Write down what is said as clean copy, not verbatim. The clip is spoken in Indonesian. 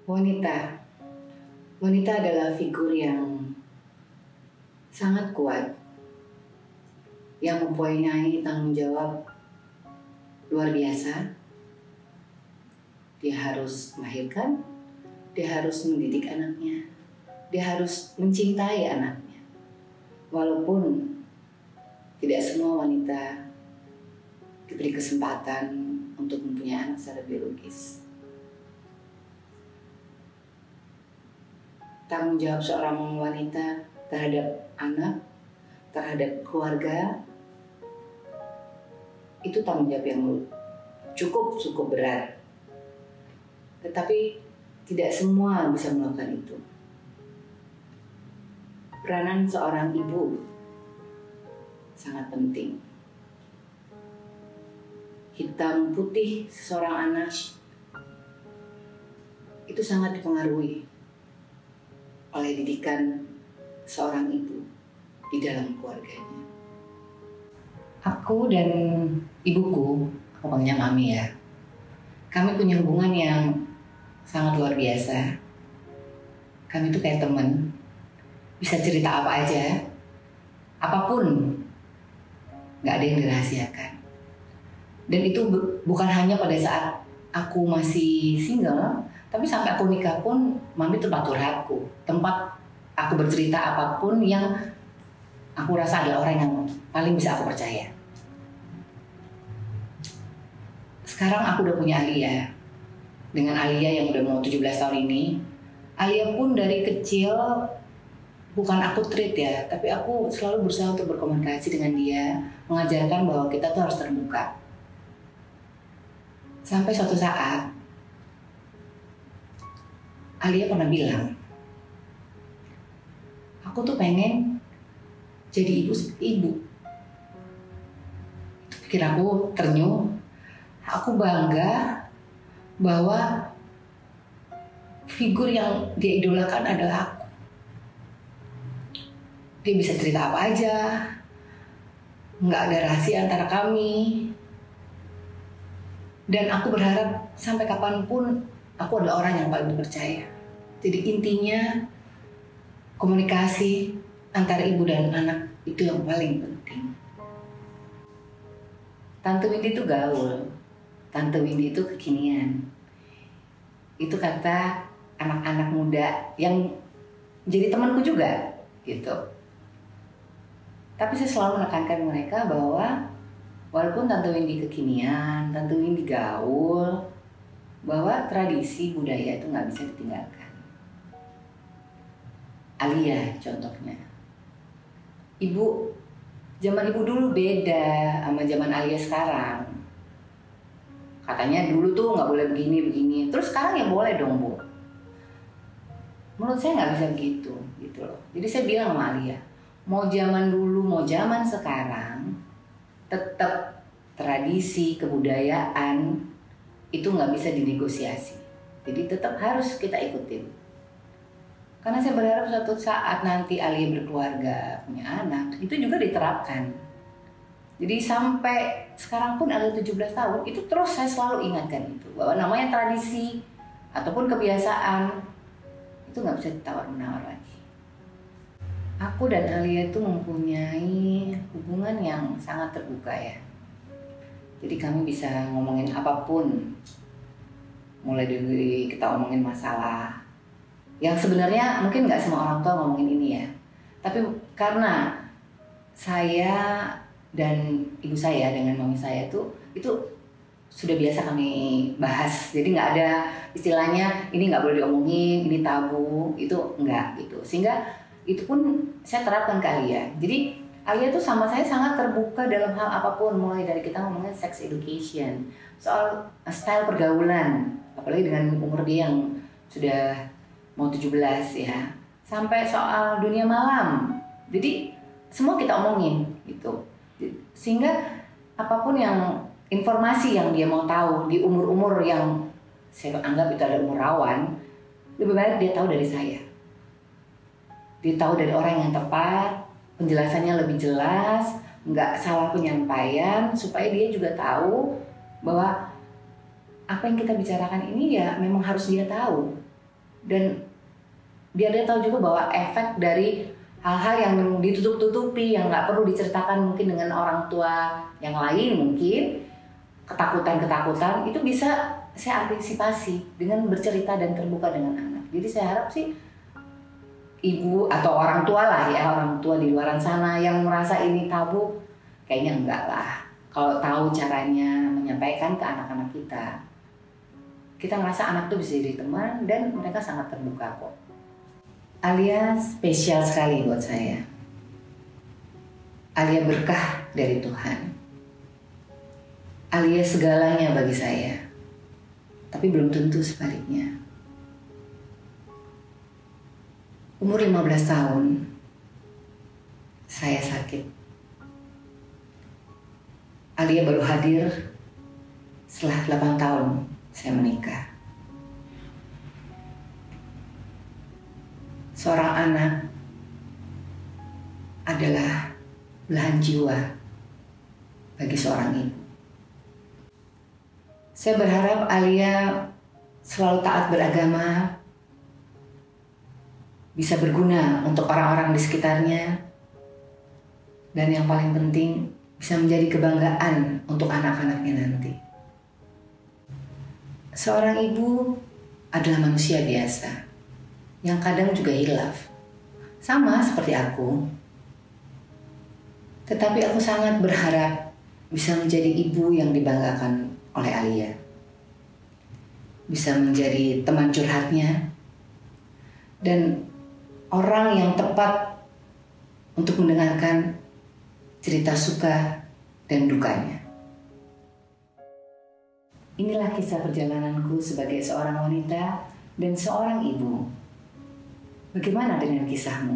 Wanita. Wanita adalah figur yang sangat kuat, yang mempunyai tanggung jawab luar biasa. Dia harus melahirkan, dia harus mendidik anaknya, dia harus mencintai anaknya. Walaupun tidak semua wanita diberi kesempatan untuk mempunyai anak secara biologis. Tanggung jawab seorang wanita terhadap anak, terhadap keluarga, itu tanggung jawab yang cukup berat. Tetapi tidak semua bisa melakukan itu. Peranan seorang ibu sangat penting. Hitam putih seorang anak itu sangat dipengaruhi oleh didikan seorang ibu di dalam keluarganya. Aku dan ibuku, aku panggilnya Mami ya, kami punya hubungan yang sangat luar biasa. Kami tuh kayak teman, bisa cerita apa aja, apapun, gak ada yang dirahasiakan. Dan itu bukan hanya pada saat aku masih single, tapi sampai aku nikah pun Mami tempat curhatku, tempat aku bercerita apapun yang aku rasa ada orang yang paling bisa aku percaya. Sekarang aku udah punya Alia. Dengan Alia yang udah mau 17 tahun ini, Alia pun dari kecil bukan aku treat ya, tapi aku selalu berusaha untuk berkomunikasi dengan dia, mengajarkan bahwa kita tuh harus terbuka. Sampai suatu saat Alia pernah bilang, aku tuh pengen jadi ibu seperti ibu. Pikir aku ternyuh, aku bangga bahwa figur yang dia idolakan adalah aku. Dia bisa cerita apa aja, nggak ada rahasia antara kami. Dan aku berharap sampai kapanpun aku adalah orang yang paling dipercaya. Jadi intinya komunikasi antara ibu dan anak itu yang paling penting. Tante Windy itu gaul, Tante Windy itu kekinian. Itu kata anak-anak muda yang jadi temanku juga, gitu. Tapi saya selalu menekankan mereka bahwa walaupun Tante Windy kekinian, Tante Windy gaul, bahwa tradisi budaya itu nggak bisa ditinggalkan. Alia contohnya. Zaman ibu dulu beda sama zaman Alia sekarang. Katanya dulu tuh nggak boleh begini. Terus sekarang ya boleh dong, Bu. Menurut saya nggak bisa begitu, gitu loh. Jadi saya bilang sama Alia, mau zaman dulu, mau zaman sekarang, tetap tradisi, kebudayaan itu nggak bisa dinegosiasi. Jadi tetap harus kita ikutin. Karena saya berharap suatu saat nanti Alia berkeluarga, punya anak, itu juga diterapkan. Jadi sampai sekarang pun Alia 17 tahun, itu terus saya selalu ingatkan itu. Bahwa namanya tradisi ataupun kebiasaan, itu nggak bisa ditawar-menawar lagi. Aku dan Alia itu mempunyai hubungan yang sangat terbuka ya. Jadi kami bisa ngomongin apapun. Mulai dari kita ngomongin masalah yang sebenarnya mungkin nggak semua orang tua ngomongin ini ya. Tapi karena saya dan ibu saya dengan mami saya itu sudah biasa kami bahas. Jadi nggak ada istilahnya ini nggak boleh diomongin, ini tabu, itu enggak gitu. Sehingga itu pun saya terapkan ke Alia. Jadi Alia tuh sama saya sangat terbuka dalam hal apapun, mulai dari kita ngomongin sex education, soal style pergaulan, apalagi dengan umur dia yang sudah mau 17 ya, sampai soal dunia malam. Jadi semua kita omongin gitu. Sehingga apapun yang informasi yang dia mau tahu di umur-umur yang saya anggap itu adalah umur rawan, lebih baik dia tahu dari saya. Dia tahu dari orang yang tepat, penjelasannya lebih jelas, nggak salah penyampaian, supaya dia juga tahu bahwa apa yang kita bicarakan ini ya memang harus dia tahu. Dan biar dia tahu juga bahwa efek dari hal-hal yang ditutup-tutupi, yang nggak perlu diceritakan mungkin dengan orang tua yang lain, mungkin ketakutan-ketakutan itu bisa saya antisipasi dengan bercerita dan terbuka dengan anak. Jadi saya harap sih ibu atau orang tua lah ya, orang tua di luar sana yang merasa ini tabu, kayaknya enggak lah. Kalau tahu caranya menyampaikan ke anak-anak kita ngerasa anak tuh bisa jadi teman dan mereka sangat terbuka kok. Alia spesial sekali buat saya. Alia berkah dari Tuhan. Alia segalanya bagi saya. Tapi belum tentu sebaliknya. Umur 15 tahun, saya sakit. Alia baru hadir setelah 8 tahun saya menikah. Seorang anak adalah belahan jiwa bagi seorang ibu. Saya berharap Alia selalu taat beragama, bisa berguna untuk orang-orang di sekitarnya, dan yang paling penting bisa menjadi kebanggaan untuk anak-anaknya nanti. Seorang ibu adalah manusia biasa yang kadang juga hilaf, sama seperti aku. Tetapi aku sangat berharap bisa menjadi ibu yang dibanggakan oleh Alia, bisa menjadi teman curhatnya dan orang yang tepat untuk mendengarkan cerita suka dan dukanya. Inilah kisah perjalananku sebagai seorang wanita dan seorang ibu. Bagaimana dengan kisahmu?